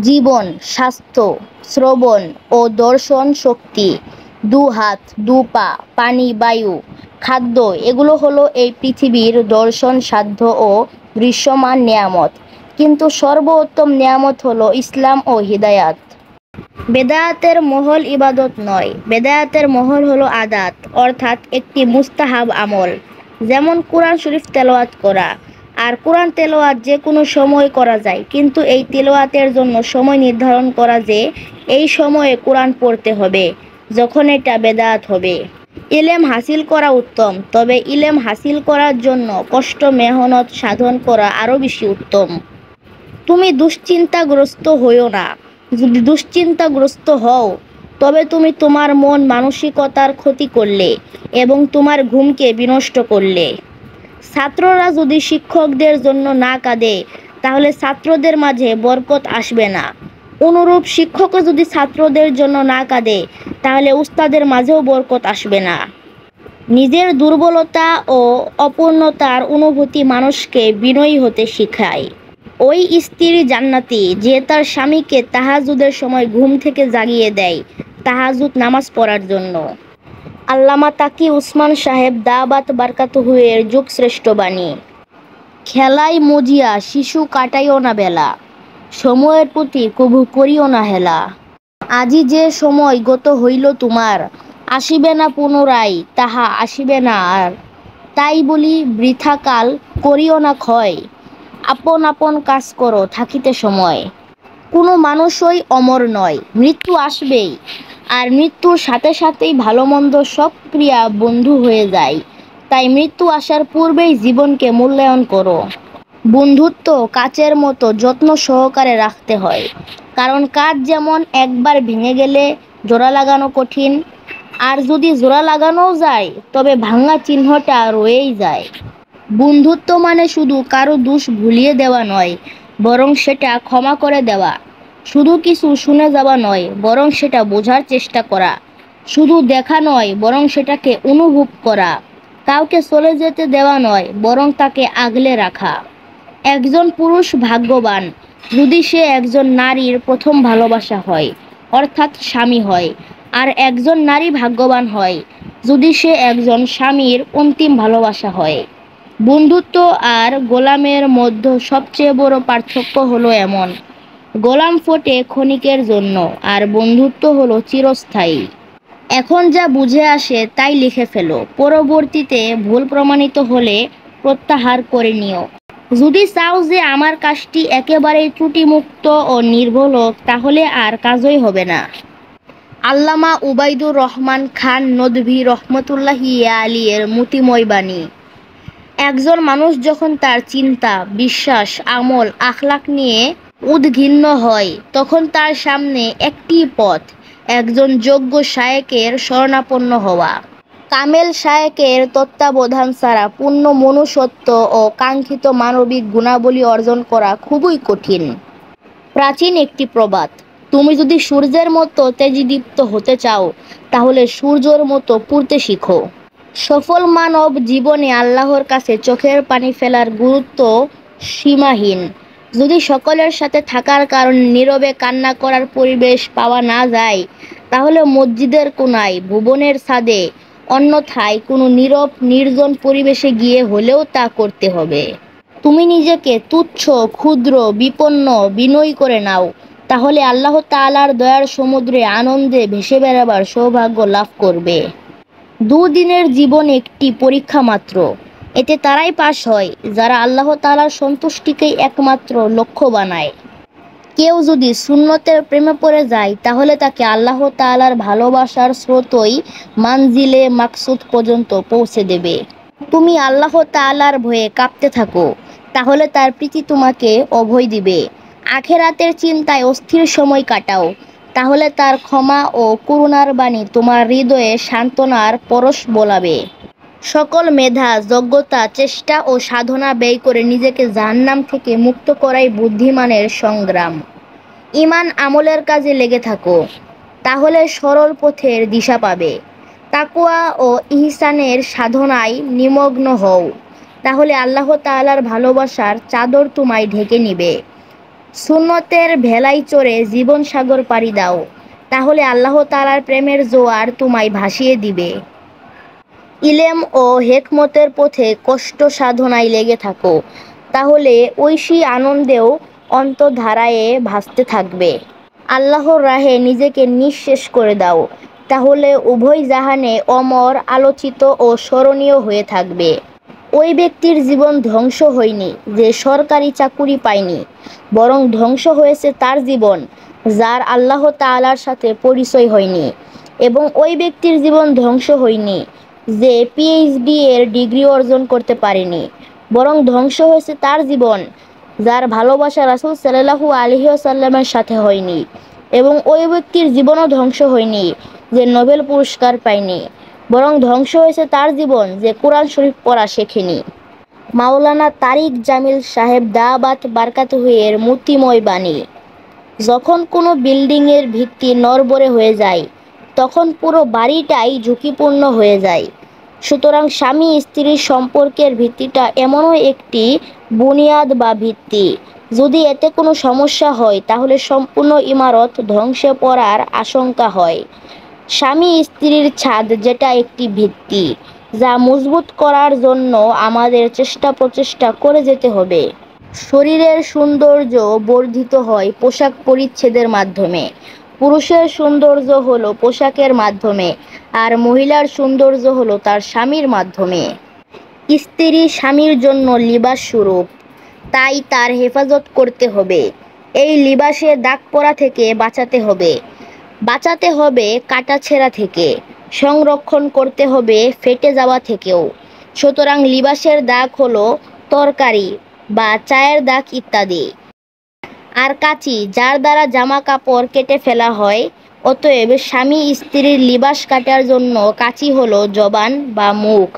জীবন, স্বাস্থ্য, শ্রবণ ও দর্শন শক্তি, দু হাত, দু পা, পানি, বায়ু, খাদ্য, এগুলো হলো এই পৃথিবীর দর্শন সাধ্য ও দৃশ্যমান নেয়ামত। কিন্তু সর্বোত্তম নেয়ামত হলো ইসলাম ও হিদায়াত। বেদায়াতের মহল ইবাদত নয়, বেদায়াতের মহল হলো আদাত, অর্থাৎ একটি মুস্তাহাব আমল। যেমন কোরআন শরীফ তেলাওয়াত করা। আর কোরআন তেলাওয়াত যে কোনো সময় করা যায়, কিন্তু এই তেলাওয়াতের জন্য সময় নির্ধারণ করা যে এই সময়ে কোরআন পড়তে হবে, যখন এটা বেদায়াত হবে। ইলম হাসিল করা উত্তম, তবে ইলম হাসিল করার জন্য কষ্ট মেহনত সাধন করা আরও বেশি উত্তম। তুমি দুশ্চিন্তাগ্রস্ত হইও না। যদি দুশ্চিন্তাগ্রস্ত হও তবে তুমি তোমার মন মানসিকতার ক্ষতি করলে এবং তোমার ঘুমকে বিনষ্ট করলে। ছাত্ররা যদি শিক্ষকদের জন্য না কাঁদে তাহলে ছাত্রদের মাঝে বরকত আসবে না। অনুরূপ শিক্ষকও যদি ছাত্রদের জন্য না কাঁদে তাহলে উস্তাদের মাঝেও বরকত আসবে না। নিজের দুর্বলতা ও অপূর্ণতার অনুভূতি মানুষকে বিনয়ী হতে শেখায়। ওই স্ত্রী জান্নাতি যে তার স্বামীকে তাহাজ্জুদের সময় ঘুম থেকে জাগিয়ে দেয় তাহাজ্জুদ নামাজ পড়ার জন্য। আল্লামা তাকি উসমান সাহেব দাওয়াত বারকাতুহু এর যুগশ্রেষ্ঠ বাণী। খেলায় মজিয়া শিশু কাটাইও না বেলা, সময়ের প্রতি কভু করিও না হেলা। আজি যে সময় গত হইল তোমার, আসিবে না পুনরায় তাহা আসিবে না আর। তাই বলি বৃথা কাল করিও না ক্ষয়, আপন আপন কাজ করো থাকিতে সময়। কোনো মানুষই অমর নয়, মৃত্যু আসবেই, আর মৃত্যুর সাথে সাথেই ভালো মন্দ সব ক্রিয়া বন্ধু হয়ে যায়। তাই মৃত্যু আসার পূর্বেই জীবনকে মূল্যায়ন করো। বন্ধুত্ব কাচের মতো যত্ন সহকারে রাখতে হয়, কারণ কাচ যেমন একবার ভেঙে গেলে জোড়া লাগানো কঠিন, আর যদি জোড়া লাগানোও যায় তবে ভাঙা চিহ্নটা রয়েই যায়। বন্ধুত্ব মানে শুধু কারো দোষ ভুলিয়ে দেওয়া নয়, বরং সেটা ক্ষমা করে দেওয়া। শুধু কিছু শুনে যাওয়া নয়, বরং সেটা বোঝার চেষ্টা করা। শুধু দেখা নয়, বরং সেটাকে অনুভব করা। কাউকে চলে যেতে দেওয়া নয়, বরং তাকে আগলে রাখা। একজন পুরুষ ভাগ্যবান যদি সে একজন নারীর প্রথম ভালোবাসা হয়, অর্থাৎ স্বামী হয়, আর একজন নারী ভাগ্যবান হয় যদি সে একজন স্বামীর অন্তিম ভালোবাসা হয়। বন্ধুত্ব আর গোলামের মধ্যে সবচেয়ে বড় পার্থক্য হলো এমন, গোলাম ফোটে ক্ষণিকের জন্য আর বন্ধুত্ব হলো চিরস্থায়ী। এখন যা বুঝে আসে তাই লিখে ফেলো, পরবর্তীতে ভুল প্রমাণিত হলে প্রত্যাহার করে নিও। যদি চাও যে আমার কাজটি একেবারেই ত্রুটিমুক্ত ও নির্ভুল হোক তাহলে আর কাজই হবে না। আল্লামা উবাইদুর রহমান খান নদভী রহমতুল্লাহি আলাইহির মতিময় বাণী। একজন মানুষ যখন তার চিন্তা, বিশ্বাস, আমল, আখলাক নিয়ে উদ্বিগ্ন হয় তখন তার সামনে একটি পথ, একজন যোগ্য শায়েকের শরণাপন্ন হওয়া। কামেল শায়েকের তত্ত্বাবধান ছাড়া পূর্ণ মনুষ্যত্ব ও কাঙ্ক্ষিত মানবিক গুণাবলী অর্জন করা খুবই কঠিন। প্রাচীন একটি প্রবাদ, তুমি যদি সূর্যের মতো তেজদীপ্ত হতে চাও তাহলে সূর্যের মতো পুড়তে শিখো। সফল মানব জীবনে আল্লাহর কাছে চোখের পানি ফেলার গুরুত্ব সীমাহীন। যদি সকলের সাথে থাকার কারণে নীরবে কান্না করার পরিবেশ পাওয়া না যায় তাহলে মসজিদের কোনায়, ভুবনের ছাদে, অন্যথায় কোনো নীরব নির্জন পরিবেশে গিয়ে হলেও তা করতে হবে। তুমি নিজেকে তুচ্ছ, ক্ষুদ্র, বিপন্ন, বিনয়ী করে নাও, তাহলে আল্লাহ তাআলার দয়ার সমুদ্রে আনন্দে ভেসে বেড়াবার সৌভাগ্য লাভ করবে। দুদিনের জীবন একটি পরীক্ষা মাত্র। এতে তারাই পাশ হয় যারা আল্লাহ তাআলার সন্তুষ্টিকেই একমাত্র লক্ষ্য বানায়। কেউ যদি সুন্নতের প্রেমে পড়ে যায় তাহলে তাকে আল্লাহ তাআলার ভালোবাসার স্রোতই মানজিলে মাকসুদ পর্যন্ত পৌঁছে দেবে। তুমি আল্লাহ তাআলার ভয়ে কাঁপতে থাকো, তাহলে তার প্রীতি তোমাকে অভয় দিবে। আখেরাতের চিন্তায় অস্থির সময় কাটাও, তাহলে তার ক্ষমা ও করুণার বাণী তোমার হৃদয়ে সান্ত্বনার পরশ বোলাবে। সকল মেধা, যোগ্যতা, চেষ্টা ও সাধনা ব্যয় করে নিজেকে জাহান্নাম থেকে মুক্ত করাই বুদ্ধিমানের সংগ্রাম। ঈমান আমলের কাজে লেগে থাকো, তাহলে সরল পথের দিশা পাবে। তাকওয়া ও ইহসানের সাধনায় নিমগ্ন হও, তাহলে আল্লাহ তাআলার ভালোবাসার চাদর তোমায় ঢেকে নিবে। সুন্নতের ভেলায় চড়ে জীবন সাগর পাড়ি দাও, তাহলে আল্লাহ তাআলার প্রেমের জোয়ার তোমায় ভাসিয়ে দিবে। ইলম ও হেকমতের পথে কষ্ট সাধনায় লেগে থাকো, তাহলে ঐশী আনন্দেও অন্তর্ধারায় ভাসতে থাকবে। আল্লাহর রাহে নিজেকে নিঃশেষ করে দাও, তাহলে উভয় জাহানে অমর, আলোচিত ও স্মরণীয় হয়ে থাকবে। ওই ব্যক্তির জীবন ধ্বংস হয়নি যে সরকারি চাকুরি পায়নি, বরং ধ্বংস হয়েছে তার জীবন যার আল্লাহ তাআলার সাথে পরিচয় হয়নি। এবং ওই ব্যক্তির জীবন ধ্বংস হয়নি যে পিএইচডি এর ডিগ্রি অর্জন করতে পারেনি, বরং ধ্বংস হয়েছে তার জীবন যার ভালোবাসা রাসূল সাল্লাল্লাহু আলাইহি ওয়াসাল্লামের সাথে হয়নি। এবং ওই ব্যক্তির জীবনও ধ্বংস হয়নি যে নোবেল পুরস্কার পায়নি, বরং ধ্বংস হয়েছে তার জীবন যে কোরআন শরীফ পড়া শেখেনি। মাওলানা তারিক জামিল সাহেব দাওয়াত বারকাতুহু এর মূর্তিময় বাণী। যখন কোনো বিল্ডিংয়ের ভিত্তি নড়বড়ে হয়ে যায় তখন পুরো বাড়িটাই ঝুঁকিপূর্ণ হয়ে যায়। সুতরাং স্বামী স্ত্রীর সম্পর্কের ভিত্তিটা এমনও একটি বুনিয়াদ বা ভিত্তি, যদি এতে কোনো সমস্যা হয় তাহলে সম্পূর্ণ ইমারত ধ্বংসে পড়ার আশঙ্কা হয়। স্বামী স্ত্রীর ছাদ যেটা একটি ভিত্তি, যা মজবুত করার জন্য আমাদের চেষ্টা প্রচেষ্টা করে যেতে হবে। শরীরের সৌন্দর্য বর্ধিত হয় পোশাক পরিচ্ছেদের মাধ্যমে। পুরুষের সৌন্দর্য হলো পোশাকের মাধ্যমে, আর মহিলার সৌন্দর্য হলো তার স্বামীর মাধ্যমে। স্ত্রী স্বামীর জন্য লিবাস স্বরূপ, তাই তার হেফাজত করতে হবে। এই লিবাসে দাগ পড়া থেকে বাঁচাতে হবে কাটাছেঁড়া থেকে, সংরক্ষণ করতে হবে ফেটে যাওয়া থেকেও। সুতরাং লিবাসের দাগ হলো তরকারি বা চায়ের দাগ ইত্যাদি। আর কাঁচি, যার দ্বারা জামা কাপড় কেটে ফেলা হয়। অতএব স্বামী স্ত্রীর লিবাস কাটার জন্য কাঁচি হলো জবান বা মুখ,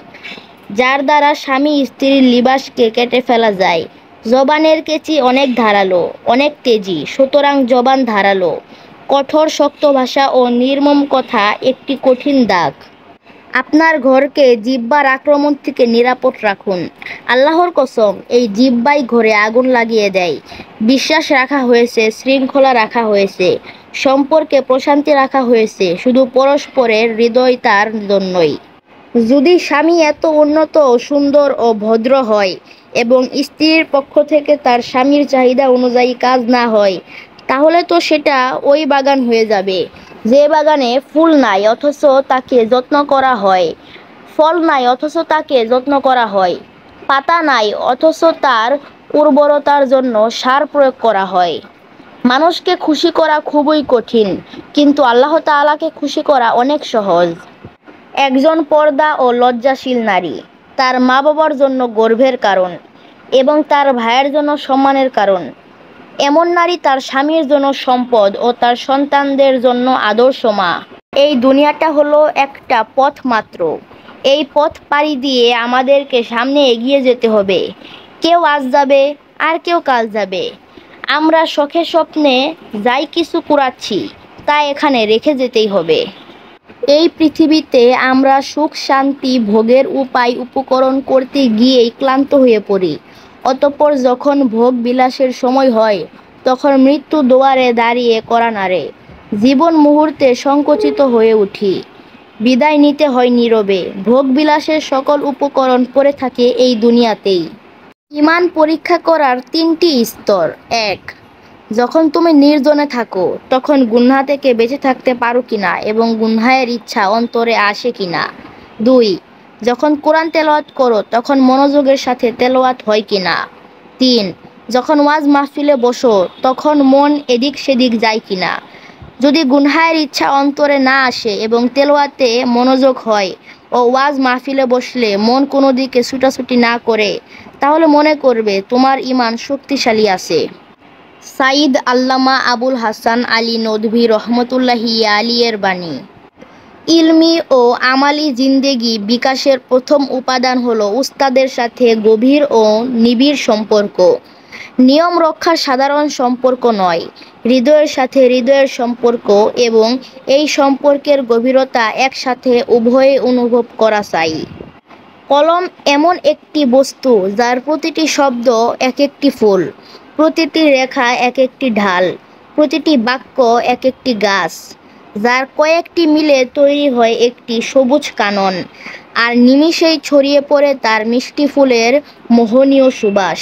যার দ্বারা স্বামী স্ত্রীর লিবাসকে কেটে ফেলা যায়। জবানের কেঁচি অনেক ধারালো, অনেক তেজি, সুতরাং জবান ধারালো। কঠোর শক্ত ভাষা ও নির্মম কথা একটি কঠিন দাগ। আপনার ঘরকে জিহ্বার আক্রমণ থেকে নিরাপদ রাখুন। আল্লাহর কসম, এই জিহ্বাই ঘরে আগুন লাগিয়ে দেয়। বিশ্বাস রাখা হয়েছে, শৃঙ্খলা রাখা হয়েছে, সম্পর্কে প্রশান্তি রাখা হয়েছে শুধু পরস্পরের হৃদয়তার জন্যই। যদি স্বামী এত উন্নত, সুন্দর ও ভদ্র হয় এবং স্ত্রীর পক্ষ থেকে তার স্বামীর চাহিদা অনুযায়ী কাজ না হয়, তাহলে তো সেটা ওই বাগান হয়ে যাবে যে বাগানে ফুল নাই অথচ তাকে যত্ন করা হয়, ফল নাই অথচ তাকে যত্ন করা হয়, পাতা নাই অথচ তার উর্বরতার জন্য সার প্রয়োগ করা হয়। মানুষকে খুশি করা খুবই কঠিন, কিন্তু আল্লাহ তাআলাকে খুশি করা অনেক সহজ। একজন পর্দা ও লজ্জাশীল নারী তার মা বাবার জন্য গর্বের কারণ এবং তার ভাইয়ের জন্য সম্মানের কারণ। এমন নারী তার স্বামীর জন্য সম্পদ ও তার সন্তানদের জন্য আদর্শ মা। এই দুনিয়াটা হলো একটা পথ মাত্র। এই পথ পাড়ি দিয়ে আমাদেরকে সামনে এগিয়ে যেতে হবে। কেউ আজ যাবে আর কেউ কাল যাবে। আমরা শখে স্বপ্নে যাই কিছু কুড়াচ্ছি তা এখানে রেখে যেতেই হবে। এই পৃথিবীতে আমরা সুখ শান্তি ভোগের উপায় উপকরণ করতে গিয়েই ক্লান্ত হয়ে পড়ি। অতঃপর যখন ভোগ বিলাসের সময় হয় তখন মৃত্যু দুয়ারে দাঁড়িয়ে কড়া নাড়ে। জীবন মুহূর্তে সংকুচিত হয়ে উঠি, বিদায় নিতে হয় নীরবে। ভোগ বিলাসের সকল উপকরণ পড়ে থাকে এই দুনিয়াতেই। ঈমান পরীক্ষা করার 3টি স্তর। 1. যখন তুমি নির্জনে থাকো তখন গুনাহ থেকে বেঁচে থাকতে পারো কিনা এবং গুনাহের ইচ্ছা অন্তরে আসে কিনা। 2. যখন কোরআন তেলাওয়াত করো তখন মনোযোগের সাথে তেলাওয়াত হয় কিনা। 3. যখন ওয়াজ মাহফিলে বসো তখন মন এদিক সেদিক যায় কিনা। যদি গুনাহের ইচ্ছা অন্তরে না আসে এবং তেলাওয়াতে মনোযোগ হয় ও ওয়াজ মাহফিলে বসলে মন কোনো দিকে ছুটাছুটি না করে, তাহলে মনে করবে তোমার ঈমান শক্তিশালী আছে। সাইদ আল্লামা আবুল হাসান আলী নদভী রহমতুল্লাহি আলিয়ের বাণী। ইলমি ও আমালি জিন্দেগি বিকাশের প্রথম উপাদান হলো উস্তাদের সাথে গভীর ও নিবিড় সম্পর্ক। নিয়ম রক্ষার সাধারণ সম্পর্ক নয়, হৃদয়ের সাথে হৃদয়ের সম্পর্ক, এবং এই সম্পর্কের গভীরতা একসাথে উভয়ে অনুভব করা চাই। কলম এমন একটি বস্তু যার প্রতিটি শব্দ এক একটি ফুল, প্রতিটি রেখা এক একটি ঢাল, প্রতিটি বাক্য এক একটি গাছ, যার কয়েকটি মিলে তৈরি হয় একটি সবুজ কানন, আর নিমিষেই ছড়িয়ে পড়ে তার মিষ্টি ফুলের মোহনীয় সুবাস।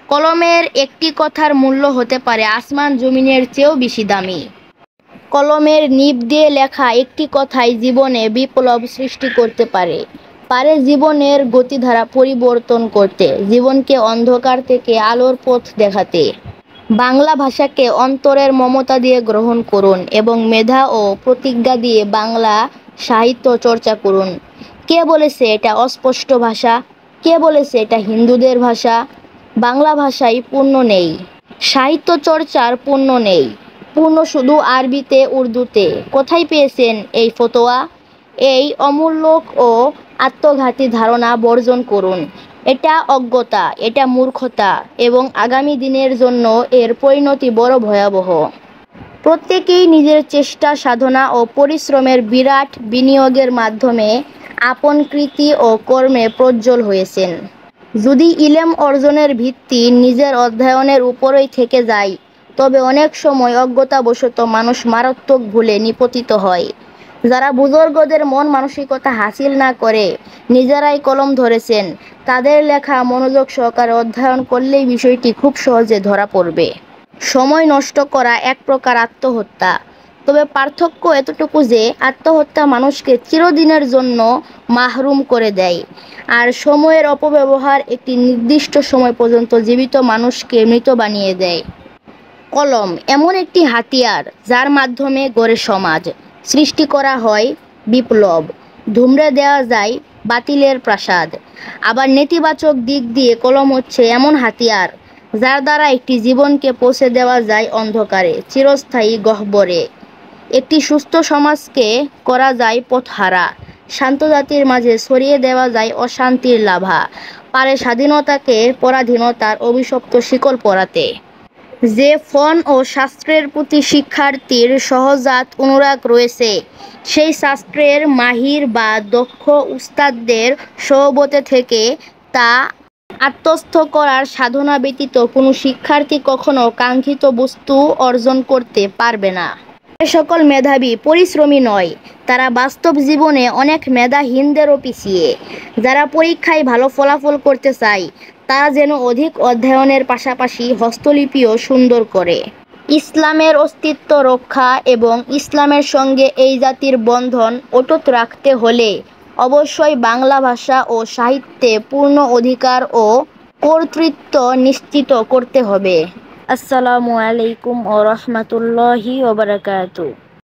কলমের একটি কথার মূল্য হতে পারে আসমান জমিনের চেয়েও বেশি দামি। কলমের নিব দিয়ে লেখা একটি কথাই জীবনে বিপ্লব সৃষ্টি করতে পারে জীবনের গতিধারা পরিবর্তন করতে, জীবনকে অন্ধকার থেকে আলোর পথ দেখাতে। বাংলা ভাষাকে অন্তরের মমতা দিয়ে গ্রহণ করুন এবং মেধা ও প্রতিজ্ঞা দিয়ে বাংলা সাহিত্য চর্চা করুন। কে বলেছে এটা অস্পষ্ট ভাষা? কে বলেছে এটা হিন্দুদের ভাষা? বাংলা ভাষায় পূর্ণ নেই, সাহিত্য চর্চার পূর্ণ নেই, পূর্ণ শুধু আরবিতে, উর্দুতে। কোথায় পেয়েছেন এই ফতোয়া? এই অমূল্য ও আত্মঘাতী ধারণা বর্জন করুন। এটা অজ্ঞতা, এটা মূর্খতা, এবং আগামী দিনের জন্য এর পরিণতি বড় ভয়াবহ। প্রত্যেকেই নিজের চেষ্টা, সাধনা ও পরিশ্রমের বিরাট বিনিয়োগের মাধ্যমে আপন কৃতি ও কর্মে প্রজ্জ্বল হয়েছেন। যদি ইলম অর্জনের ভিত্তি নিজের অধ্যয়নের উপরেই থেকে যায়, তবে অনেক সময় অজ্ঞতাবশত মানুষ মারাত্মক ভুলে নিপতিত হয়। যারা বুজুর্গদের মন মানসিকতা হাসিল না করে নিজেরাই কলম ধরেছেন, তাদের লেখা মনোযোগ সহকারে অধ্যয়ন করলেই বিষয়টি খুব সহজে ধরা পড়বে। সময় নষ্ট করা এক প্রকার আত্মহত্যা, তবে পার্থক্য এতটুকু যে আত্মহত্যা মানুষকে চিরদিনের জন্য মাহরুম করে দেয়, আর সময়ের অপব্যবহার একটি নির্দিষ্ট সময় পর্যন্ত জীবিত মানুষকে মৃত বানিয়ে দেয়। কলম এমন একটি হাতিয়ার যার মাধ্যমে গড়ে সমাজ, সৃষ্টি করা হয় বিপ্লব, ধুমড়ে দেওয়া যায় বাতিলের প্রাসাদ। আবার নেতিবাচক দিক দিয়ে কলম হচ্ছে এমন হাতিয়ার যার দ্বারা একটি জীবনকে পৌঁছে দেওয়া যায় অন্ধকারে, চিরস্থায়ী গহ্বরে। একটি সুস্থ সমাজকে করা যায় পথহারা, শান্ত জাতির মাঝে ছড়িয়ে দেওয়া যায় অশান্তির লাভা, পারে স্বাধীনতাকে পরাধীনতার অভিশপ্ত শিকল পরাতে। যে ফন ও শাস্ত্রের প্রতি শিক্ষার্থীর সহজাত অনুরাগ রয়েছে, সেই শাস্ত্রের মাহির বা দক্ষ উস্তাদদের সোহবতে থেকে তা আত্মস্থ করার সাধনা ব্যতীত কোনো শিক্ষার্থী কখনো কাঙ্ক্ষিত বস্তু অর্জন করতে পারবে না। এ সকল মেধাবী পরিশ্রমী নয়, তারা বাস্তব জীবনে অনেক মেধাহীনদেরও পিছিয়ে। যারা পরীক্ষায় ভালো ফলাফল করতে চায়, তারা যেন অধিক অধ্যয়নের পাশাপাশি হস্তলিপিও সুন্দর করে। ইসলামের অস্তিত্ব রক্ষা এবং ইসলামের সঙ্গে এই জাতির বন্ধন অটুট রাখতে হলে অবশ্যই বাংলা ভাষা ও সাহিত্যে পূর্ণ অধিকার ও কর্তৃত্ব নিশ্চিত করতে হবে। আসসালামু আলাইকুম ওয়া রাহমাতুল্লাহি ওয়া বারাকাতুহু।